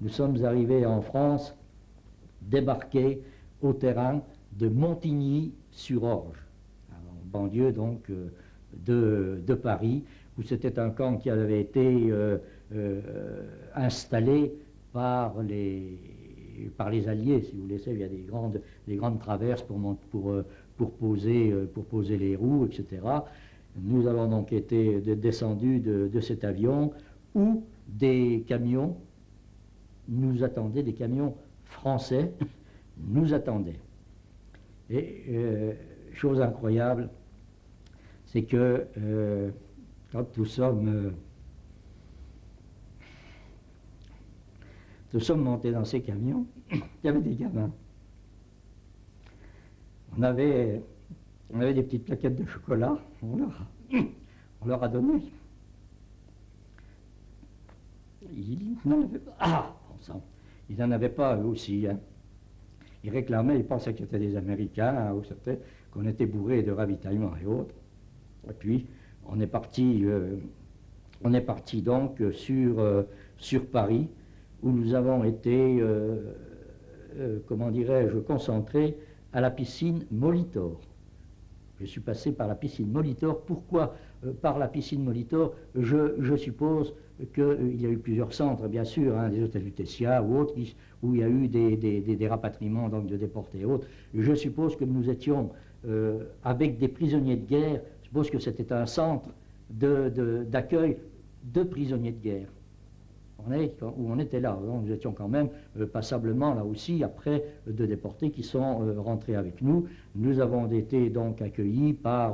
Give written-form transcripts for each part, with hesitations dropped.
nous sommes arrivés en France, débarqués au terrain de Montigny-sur-Orge, en banlieue donc de Paris, où c'était un camp qui avait été installé par les Alliés, si vous voulez. Il y a des grandes traverses pour poser les roues, etc. Nous avons donc été descendus de cet avion où des camions nous attendaient, des camions français nous attendaient. Et chose incroyable, c'est que quand nous sommes montés dans ces camions, il y avait des gamins. On avait des petites plaquettes de chocolat, on leur a donné. Ils n'en avaient pas. Ah, bon sang, ils n'en avaient pas eux aussi. Hein. Ils réclamaient, ils pensaient que c'était des Américains, ou qu'on était bourrés de ravitaillement et autres. Et puis, on est parti donc sur Paris, où nous avons été, comment dirais-je, concentrés à la piscine Molitor. Je suis passé par la piscine Molitor. Pourquoi par la piscine Molitor? Je suppose qu'il y a eu plusieurs centres, bien sûr, hein, des hôtels Lutetia ou autres, où il y a eu des rapatriements donc, de déportés et autres. Je suppose que nous étions avec des prisonniers de guerre. Je suppose que c'était un centre d'accueil de prisonniers de guerre. Où on était là, nous étions quand même passablement là aussi après de déportés qui sont rentrés avec nous. Nous avons été donc accueillis par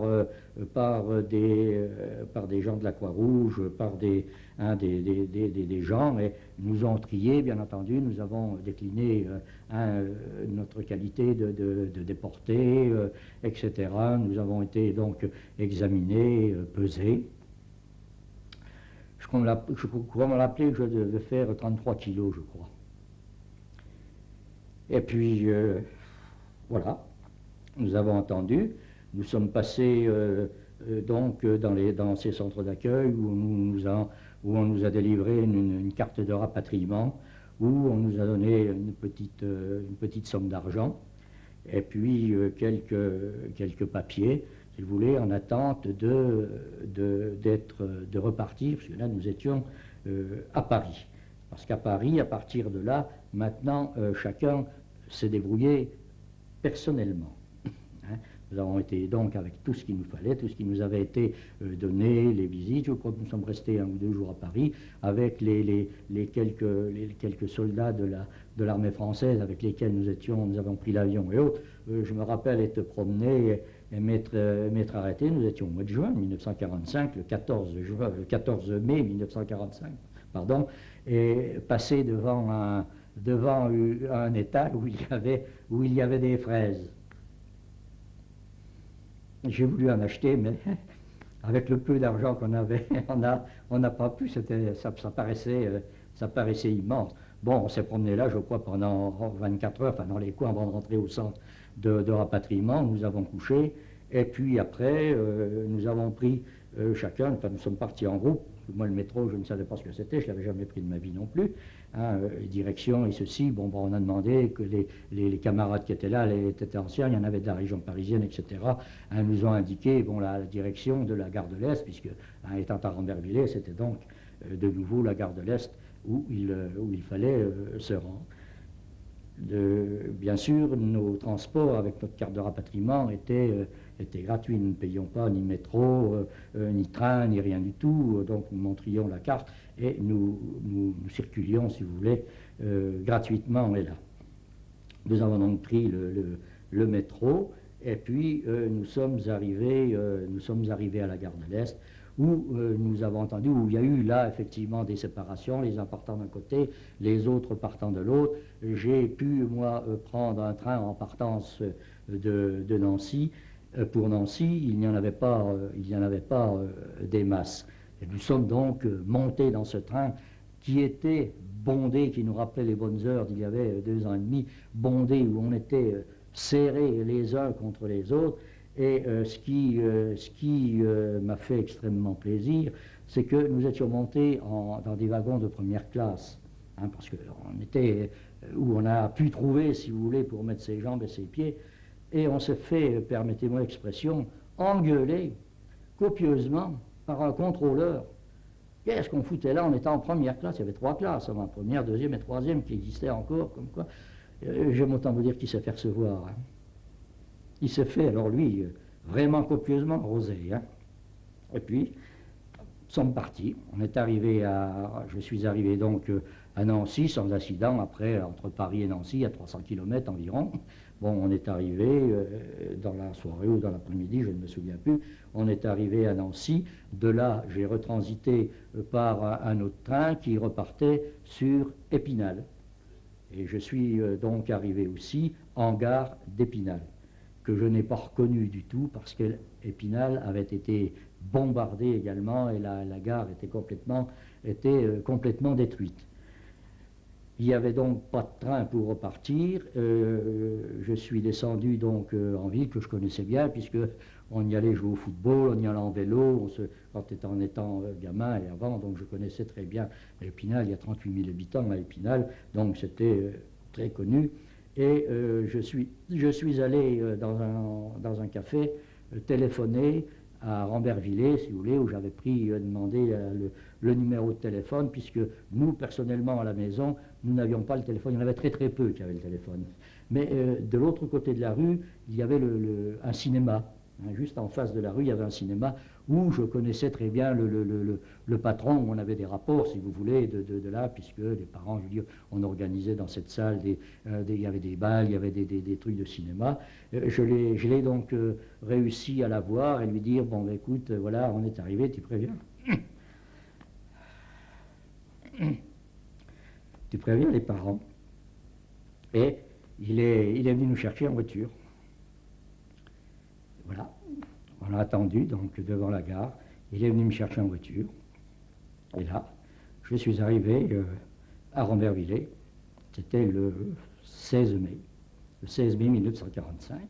des gens de la Croix-Rouge, par des gens, et nous ont triés, bien entendu. Nous avons décliné notre qualité de déportés, etc. Nous avons été donc examinés, pesés. Je crois me rappeler que je devais faire 33 kilos, je crois. Et puis, voilà, nous avons entendu, nous sommes passés donc dans ces centres d'accueil où on nous a délivré une carte de rapatriement, où on nous a donné une petite somme d'argent, et puis quelques papiers, si vous voulez, en attente de repartir, parce que là nous étions à Paris. Parce qu'à Paris, à partir de là, maintenant, chacun s'est débrouillé personnellement. Hein. Nous avons été donc avec tout ce qu'il nous fallait, tout ce qui nous avait été donné, les visites. Je crois que nous sommes restés 1 ou 2 jours à Paris avec les quelques soldats de l'armée française avec lesquels nous avons pris l'avion et autres. Je me rappelle être promené et m'être arrêté. Nous étions au mois de juin 1945, le 14 mai 1945, pardon, et passé devant un étal où il y avait des fraises. J'ai voulu en acheter, mais avec le peu d'argent qu'on avait, on n'a pas pu, ça paraissait immense. Bon, on s'est promené là, je crois, pendant 24 heures, enfin dans les coins avant de rentrer au centre de rapatriement. Nous avons couché, et puis après, nous avons pris chacun, enfin nous sommes partis en groupe. Moi, le métro, je ne savais pas ce que c'était, je ne l'avais jamais pris de ma vie non plus. Hein, direction et ceci, bon, on a demandé que les camarades qui étaient là, étaient anciens, il y en avait de la région parisienne, etc. Hein, nous ont indiqué la direction de la gare de l'Est, puisque étant à Rambervillers, c'était donc de nouveau la gare de l'Est où il fallait se rendre. Bien sûr, nos transports avec notre carte de rapatriement étaient gratuits. Nous ne payions pas ni métro, ni train, ni rien du tout. Donc nous montrions la carte et nous circulions, si vous voulez, gratuitement et là. Nous avons donc pris le métro et puis nous sommes arrivés à la gare de l'Est, où nous avons entendu, où il y a eu là effectivement des séparations, les uns partant d'un côté, les autres partant de l'autre. J'ai pu, moi, prendre un train en partance de Nancy. Pour Nancy, il n'y en avait pas des masses. Et nous sommes donc montés dans ce train qui était bondé, qui nous rappelait les bonnes heures d'il y avait 2 ans et demi, bondé, où on était serrés les uns contre les autres. Et ce qui m'a fait extrêmement plaisir, c'est que nous étions montés dans des wagons de première classe. hein, parce qu'on était où on a pu trouver, si vous voulez, pour mettre ses jambes et ses pieds, et on s'est fait, permettez-moi l'expression, engueuler copieusement par un contrôleur. Qu'est-ce qu'on foutait là? On était en première classe, il y avait 3 classes, en première, deuxième et troisième qui existaient encore, comme quoi. J'aime autant vous dire qu'il s'est fait recevoir. Hein. Il s'est fait, alors lui, vraiment copieusement rosé. Hein. Et puis, nous sommes partis. Je suis arrivé donc à Nancy sans incident, après, entre Paris et Nancy, à 300 km environ. Bon, on est arrivé dans la soirée ou dans l'après-midi, je ne me souviens plus. On est arrivé à Nancy. De là, j'ai retransité par un autre train qui repartait sur Épinal. Et je suis donc arrivé aussi en gare d'Épinal, que je n'ai pas reconnu du tout parce qu'Épinal avait été bombardée également et la gare était complètement détruite. Il n'y avait donc pas de train pour repartir. Je suis descendu donc en ville que je connaissais bien puisque on y allait jouer au football, on y allait en vélo, en étant gamin et avant, donc je connaissais très bien Épinal. Il y a 38 000 habitants à Épinal, donc c'était très connu. Et je suis allé dans un café téléphoner à Rambervillers, si vous voulez, où j'avais demandé le numéro de téléphone, puisque nous, personnellement, à la maison, nous n'avions pas le téléphone. Il y en avait très très peu qui avaient le téléphone. Mais de l'autre côté de la rue, il y avait un cinéma. Hein, juste en face de la rue, il y avait un cinéma où je connaissais très bien le patron, où on avait des rapports, si vous voulez, de là, puisque les parents, je veux dire, on organisait dans cette salle, il y avait des balles, il y avait des trucs de cinéma. Je l'ai donc réussi à la voir et lui dire, bon, bah, écoute, voilà, on est arrivé, tu préviens. Tu préviens les parents. Et il est venu nous chercher en voiture. Voilà, on a attendu donc devant la gare, il est venu me chercher en voiture, et là, je suis arrivé à Rambervillers, c'était le 16 mai 1945.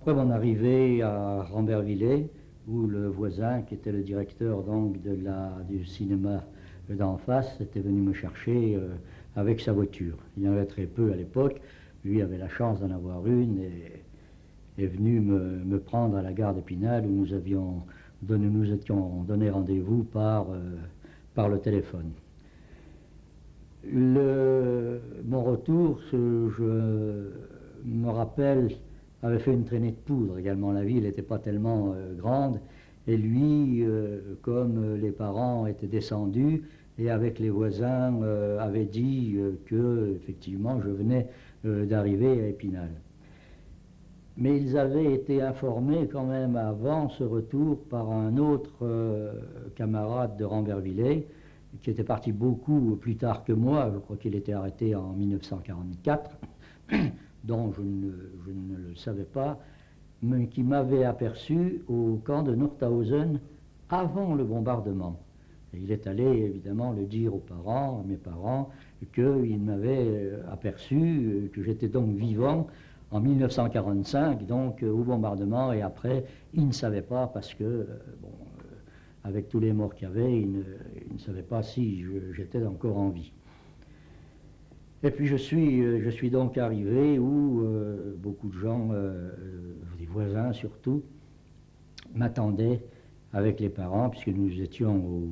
Après mon arrivée à Rambervillers, où le voisin, qui était le directeur donc du cinéma d'en face, était venu me chercher avec sa voiture. Il y en avait très peu à l'époque. Lui avait la chance d'en avoir une et est venu me prendre à la gare d'Épinal où nous étions donné rendez-vous par le téléphone. Mon retour, je me rappelle, avait fait une traînée de poudre également. La ville n'était pas tellement grande. Et lui, comme les parents étaient descendus, et avec les voisins, avait dit que, effectivement, je venais d'arriver à Épinal. Mais ils avaient été informés quand même avant ce retour par un autre camarade de Rambervillers, qui était parti beaucoup plus tard que moi. Je crois qu'il était arrêté en 1944. dont je ne le savais pas, mais qui m'avait aperçu au camp de Nordhausen avant le bombardement. Et il est allé évidemment le dire à mes parents, qu'il m'avait aperçu, que j'étais donc vivant en 1945, donc au bombardement, et après, il ne savait pas parce que, avec tous les morts qu'il y avait, il ne savait pas si j'étais encore en vie. Et puis je suis donc arrivé où beaucoup de gens, des voisins surtout, m'attendaient avec les parents, puisque nous étions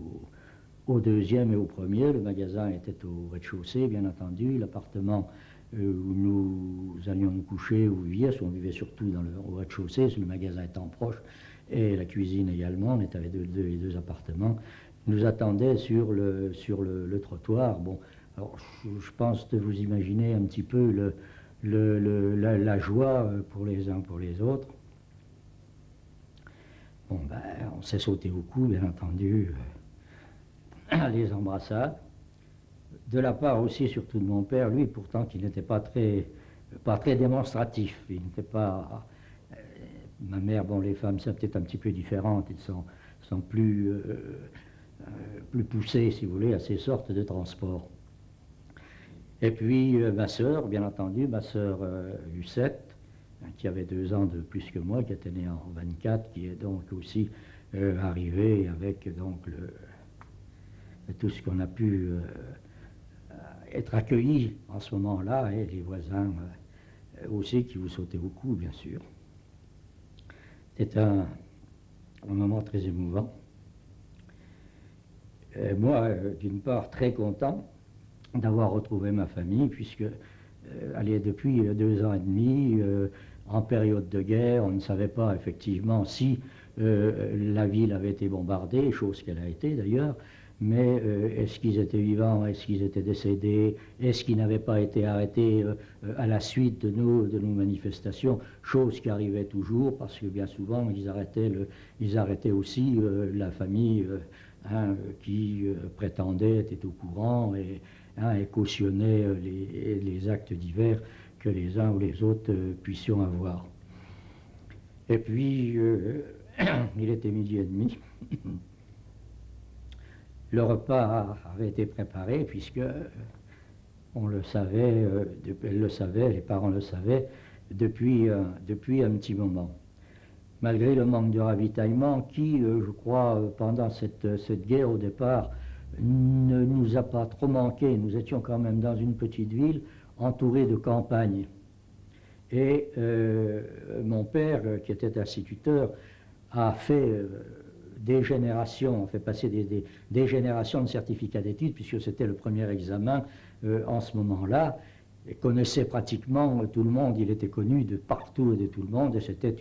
au deuxième et au premier. Le magasin était au rez-de-chaussée, bien entendu. L'appartement où nous allions nous coucher, où on vivait surtout au rez-de-chaussée, le magasin étant proche, et la cuisine également. On était avec les deux appartements. Nous attendaient sur le trottoir. Bon, alors, je pense que vous imaginez un petit peu la joie pour les uns pour les autres. Bon, ben, on s'est sauté au cou, bien entendu, les embrassades. De la part aussi, surtout de mon père, lui, pourtant, qui n'était pas très démonstratif. Il n'était pas... ma mère, bon, les femmes, c'est peut-être un petit peu différentes. Ils sont plus poussées, si vous voulez, à ces sortes de transports. Et puis ma sœur, bien entendu, ma sœur Lucette, qui avait 2 ans de plus que moi, qui était né en 24, qui est donc aussi arrivé avec donc tout ce qu'on a pu être accueilli en ce moment-là, et les voisins aussi qui vous sautaient au cou, bien sûr. C'était un moment très émouvant. Moi, d'une part, très content d'avoir retrouvé ma famille, puisque depuis 2 ans et demi, en période de guerre, on ne savait pas effectivement si la ville avait été bombardée, chose qu'elle a été d'ailleurs, mais est-ce qu'ils étaient vivants, est-ce qu'ils étaient décédés, est-ce qu'ils n'avaient pas été arrêtés à la suite de nos manifestations, chose qui arrivait toujours, parce que bien souvent ils arrêtaient aussi la famille qui prétendait être au courant et cautionnait les actes divers que les uns ou les autres puissions avoir. Et puis, il était 12h30. Le repas avait été préparé, puisque on le savait, les parents le savaient, depuis un petit moment. Malgré le manque de ravitaillement qui, je crois, pendant cette guerre au départ, ne nous a pas trop manqué. Nous étions quand même dans une petite ville entourée de campagne. Et mon père, qui était instituteur, a fait des générations, on fait passer des générations de certificats d'études, puisque c'était le premier examen en ce moment-là. Il connaissait pratiquement tout le monde, il était connu de partout et de tout le monde, et c'était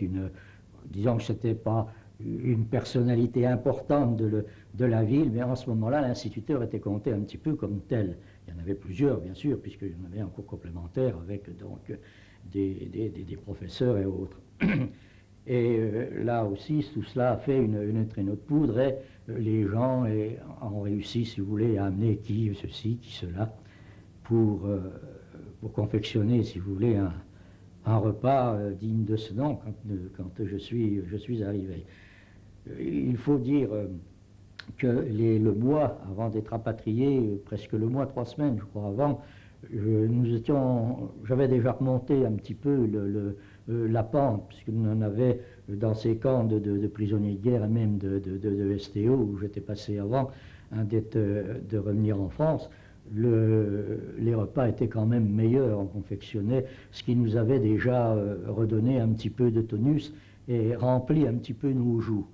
disons que c'était pas une personnalité importante de la ville, mais en ce moment-là, l'instituteur était compté un petit peu comme tel. Il y en avait plusieurs, bien sûr, puisqu'il y en avait un cours complémentaire avec donc des professeurs et autres. Et là aussi, tout cela a fait une traîneau de poudre, et les gens ont réussi, si vous voulez, à amener qui ceci, qui cela, pour confectionner, si vous voulez, un repas digne de ce nom quand je suis arrivé. Il faut dire que le mois avant d'être rapatrié, presque le mois, 3 semaines, je crois, avant, j'avais déjà remonté un petit peu la pente, puisque nous en avait dans ces camps de prisonniers de guerre et même de STO où j'étais passé avant de revenir en France. Les repas étaient quand même meilleurs, on confectionnait, ce qui nous avait déjà redonné un petit peu de tonus et rempli un petit peu nos joues.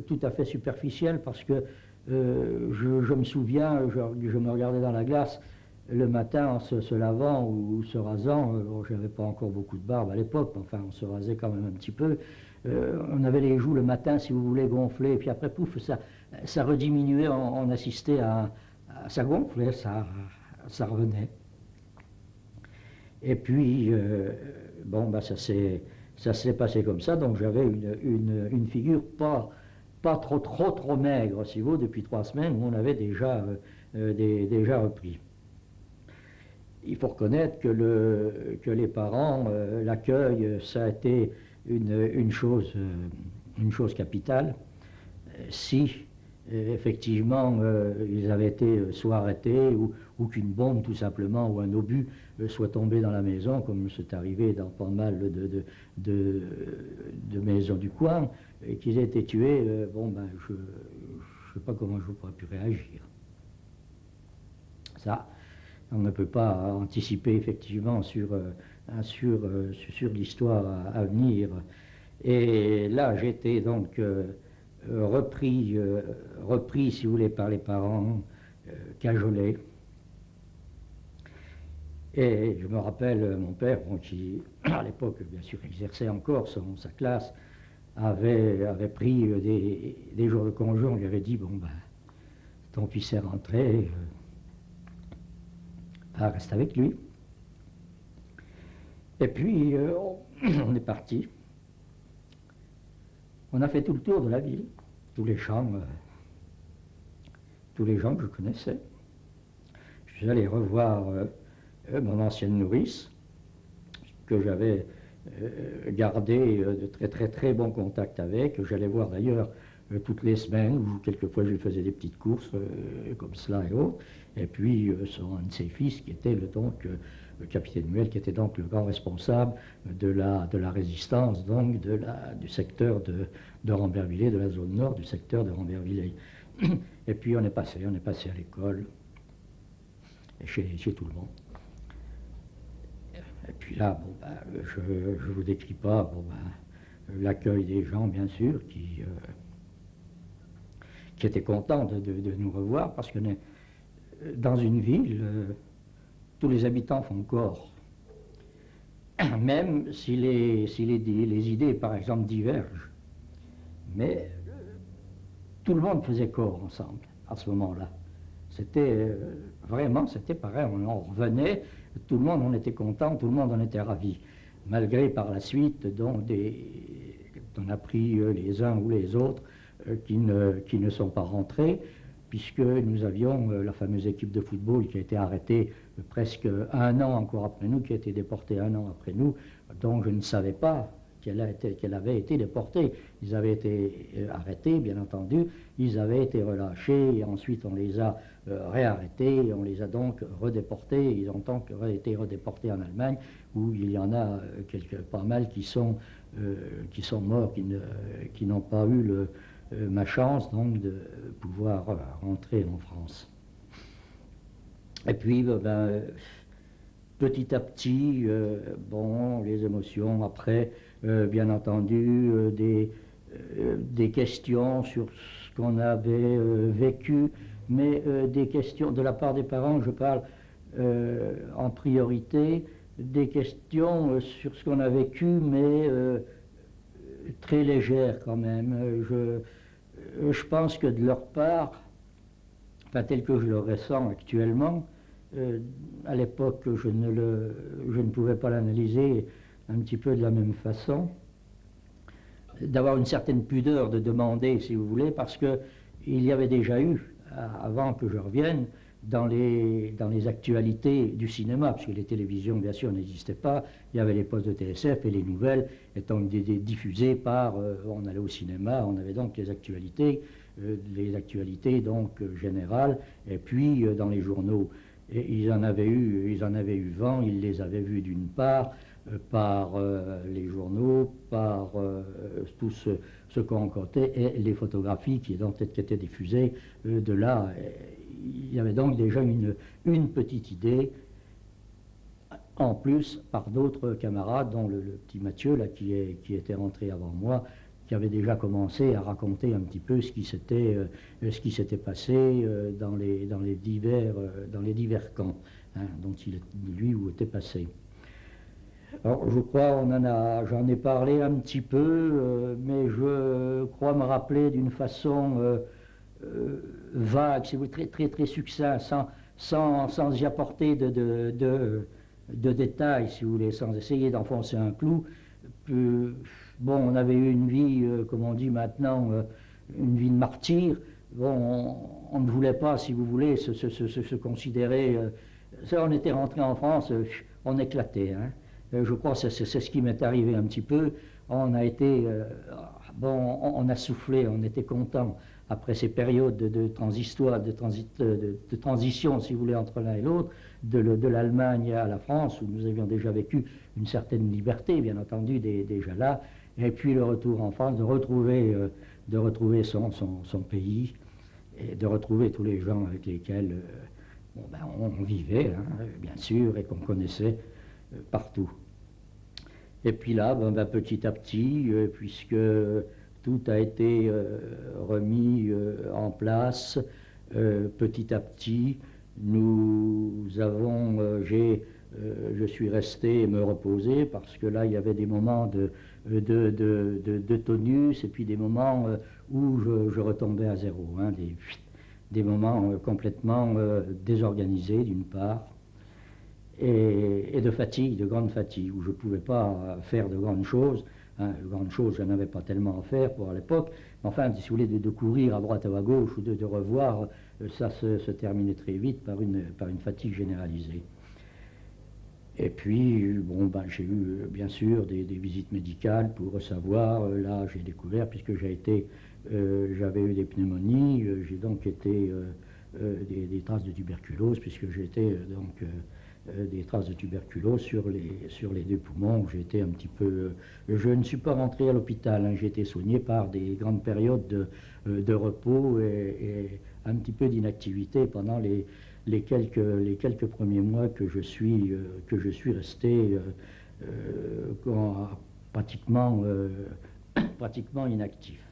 Tout à fait superficiel, parce que je me souviens, je me regardais dans la glace le matin en se lavant ou se rasant. Je n'avais pas encore beaucoup de barbe à l'époque, enfin on se rasait quand même un petit peu. On avait les joues le matin, si vous voulez, gonflées, et puis après, pouf, ça rediminuait, on assistait à ça gonflait, ça revenait. Et puis, bon, bah, ça s'est passé comme ça, donc j'avais une figure pas trop maigre, si vous, depuis 3 semaines, où on avait déjà repris. Il faut reconnaître que les parents, l'accueil, ça a été une chose capitale. Si effectivement ils avaient été soit arrêtés ou qu'une bombe tout simplement ou un obus soit tombé dans la maison, comme c'est arrivé dans pas mal de maisons du coin, et qu'ils aient été tués, bon ben je ne sais pas comment je pourrais pu réagir. Ça, on ne peut pas anticiper effectivement sur l'histoire à venir. Et là, j'étais donc repris, si vous voulez, par les parents, cajolés. Et je me rappelle, mon père, qui à l'époque, bien sûr, exerçait encore sa classe, avait pris des jours de congé. On lui avait dit, bon, ben, ton fils est rentré, reste avec lui. Et puis, on est parti. On a fait tout le tour de la ville, tous les gens que je connaissais. Je suis allé revoir mon ancienne nourrice, que j'avais gardé de très bons contacts avec, que j'allais voir d'ailleurs toutes les semaines, où quelquefois je lui faisais des petites courses comme cela et autres. Et puis un de ses fils qui était donc le capitaine Muel, qui était donc le grand responsable de la résistance, donc du secteur de Rambervillers, de la zone nord du secteur de Rambervillers. Et puis on est passé à l'école, chez tout le monde. Et puis là, bon, ben, je ne vous décris pas bon, ben, l'accueil des gens, bien sûr, qui étaient contents de nous revoir, parce que dans une ville, tous les habitants font corps. Même si les idées, par exemple, divergent. Mais tout le monde faisait corps ensemble, à ce moment-là. C'était vraiment, c'était pareil, on revenait, tout le monde en était content, tout le monde en était ravi. Malgré par la suite, dont on a pris les uns ou les autres qui ne sont pas rentrés, puisque nous avions la fameuse équipe de football qui a été arrêtée presque un an encore après nous, qui a été déportée un an après nous, dont je ne savais pas qu'elle avait été déportée. Ils avaient été arrêtés, bien entendu, ils avaient été relâchés, et ensuite on les a réarrêtés, on les a donc redéportés, ils ont donc été redéportés en Allemagne, où il y en a pas mal qui sont morts, qui n'ont pas eu ma chance donc de pouvoir rentrer en France. Et puis, petit à petit, bon, les émotions, après, bien entendu, des questions sur ce qu'on avait vécu, mais des questions de la part des parents, je parle en priorité, des questions sur ce qu'on a vécu, mais très légères quand même. Je pense que de leur part, enfin tel que je le ressens actuellement, à l'époque je ne pouvais pas l'analyser un petit peu de la même façon, d'avoir une certaine pudeur de demander, si vous voulez, parce qu'il y avait déjà eu, avant que je revienne, dans les actualités du cinéma, parce que les télévisions, bien sûr, n'existaient pas, il y avait les postes de TSF et les nouvelles étant diffusées par, on allait au cinéma, on avait donc les actualités donc générales, et puis dans les journaux. Et ils en avaient eu vent, ils les avaient vus d'une part, par les journaux, par tout ce qu'on comptait, et les photographies qui étaient diffusées de là. Il y avait donc déjà une petite idée, en plus par d'autres camarades, dont le petit Mathieu, là, qui était rentré avant moi, qui avait déjà commencé à raconter un petit peu ce qui s'était passé dans les divers camps, hein, dont lui où était passé. Alors, je crois, j'en ai parlé un petit peu, mais je crois me rappeler d'une façon vague, si vous très très très succinct, sans y apporter de détails, si vous voulez, sans essayer d'enfoncer un clou. Bon, on avait eu une vie, comme on dit maintenant, une vie de martyr. Bon, on ne voulait pas, si vous voulez, se considérer. On était rentré en France, on éclatait. Hein. Je crois que c'est ce qui m'est arrivé un petit peu. On a été, bon, on a soufflé, on était content après ces périodes de transition, si vous voulez, entre l'un et l'autre, de l'Allemagne à la France, où nous avions déjà vécu une certaine liberté, bien entendu, déjà là, et puis le retour en France, de retrouver son pays, et de retrouver tous les gens avec lesquels bon, ben, on vivait, hein, bien sûr, et qu'on connaissait partout. Et puis là, ben, petit à petit, puisque tout a été remis en place, petit à petit, je suis resté me reposer, parce que là, il y avait des moments de tonus, et puis des moments où je retombais à zéro, hein, des moments complètement désorganisés, d'une part, et de fatigue, de grande fatigue, où je ne pouvais pas faire de grandes choses. Hein, de grandes choses, je n'avais pas tellement à faire pour à l'époque, mais enfin, si vous voulez, de courir à droite ou à gauche, ou de revoir, ça se terminait très vite par une fatigue généralisée. Et puis, bon, ben, j'ai eu, bien sûr, des visites médicales pour savoir. Là, j'ai découvert, puisque j'avais eu des pneumonies, j'ai donc été des traces de tuberculose, puisque j'étais donc des traces de tuberculose sur les deux poumons. J'ai été un petit peu... je ne suis pas rentré à l'hôpital, hein, j'ai été soigné par des grandes périodes de repos et un petit peu d'inactivité pendant les quelques premiers mois que je suis resté pratiquement inactif.